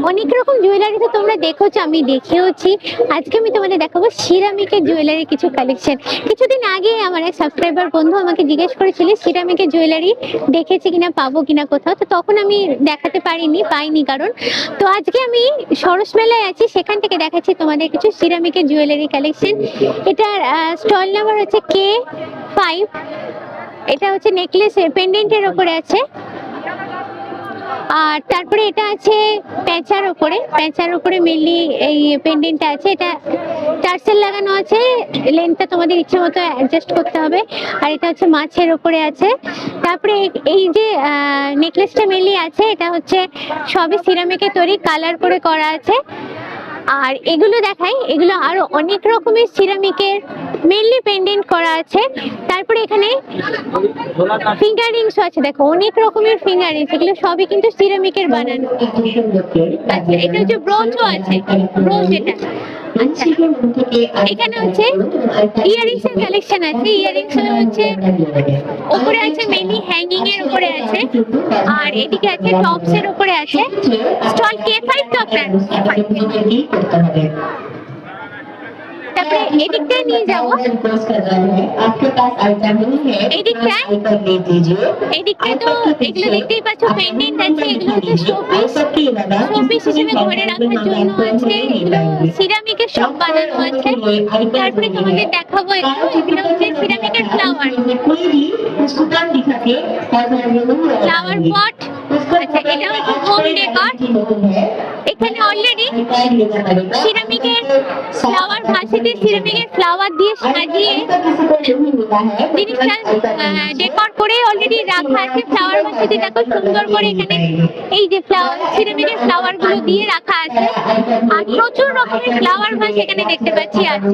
অনেক রকম জুয়েলারি তো তোমরা দেখেছো, আমি দেখেওছি। আজকে আমি তোমাদের দেখাবো সিরামিকের জুয়েলারি কিছু কালেকশন। কিছুদিন আগে আমার এক সাবস্ক্রাইবার বন্ধু আমাকে জিজ্ঞেস করেছিল সিরামিকের জুয়েলারি দেখেছি কিনা, পাবো কিনা কোথাও, তো তখন আমি দেখাতে পাইনি কারণ। তো আজকে আমি সরস মেলায় আছি, সেখান থেকে দেখাচ্ছি তোমাদের কিছু সিরামিকের জুয়েলারি কালেকশন। এটার স্টল নাম্বার হচ্ছে K5। এটা হচ্ছে নেকলেস পেন্ডেন্টের উপরে আছে। আর তারপরে এটা আছে প্যাঁচার উপরে মেনলি এই পেন্ডেন্টটা আছে। এটা টার্সেল লাগানো আছে, লেন্থটা তোমাদের ইচ্ছে মতো অ্যাডজাস্ট করতে হবে। আর এটা হচ্ছে মাছের উপরে আছে। তারপরে এই যে নেকলেসটা মেনলি আছে, এটা হচ্ছে সবই সিরামিকের তৈরি, কালার করে করা আছে। আর এগুলো দেখাই, এগুলো আরো অনেক রকমের সিরামিকের মেনলি পেন্ডেন্ট করা আছে। তারপরে এখানে ফিঙ্গার রিংস আছে, দেখো অনেক রকমের ফিঙ্গার রিংস, এগুলো সবই কিন্তু সিরামিকের বানানো। আচ্ছা, এটা হচ্ছে ব্রোঞ্জও আছে, ব্রোঞ্জ এটা। আচ্ছা, এখানে হচ্ছে ইয়াররিংস এর কালেকশন আছে। ইয়াররিংস হচ্ছে উপরে আছে মেনলি হ্যাঙ্গিং এর উপরে আছে, আর এদিকে আছে টপস এর উপরে আছে। স্টল K5 টপ না। তারপরে এদিকটায় নিয়ে যাবো, এদিকটায় তো এগুলো দেখতেই পাচ্ছ পেন্ডেন্ট আছে। এগুলো হচ্ছে শোপিস হিসেবে ঘরে রাখার জন্য আছে। এগুলো সিরামিকের সব বানানো আছে। তারপরে তোমাদের দেখাবো এগুলো হচ্ছে সিরামিকের ফ্লাওয়ার পট। আচ্ছা, এটা হচ্ছে হোম ডেকর। এখানে অলরেডি সিরামিকের ফ্লাওয়ার ভাসিতে সিরামিকের ফ্লাওয়ার দিয়ে সাজিয়ে জিনিসটা ডেকর করে অলরেডি রাখা আছে। ফ্লাওয়ার ভাসিতে দেখো সুন্দর করে এখানে এই যে সিরামিকের ফ্লাওয়ার গুলো দিয়ে রাখা আছে। আর প্রচুর রকমের ফ্লাওয়ার ভাস এখানে দেখতে পাচ্ছি আছে।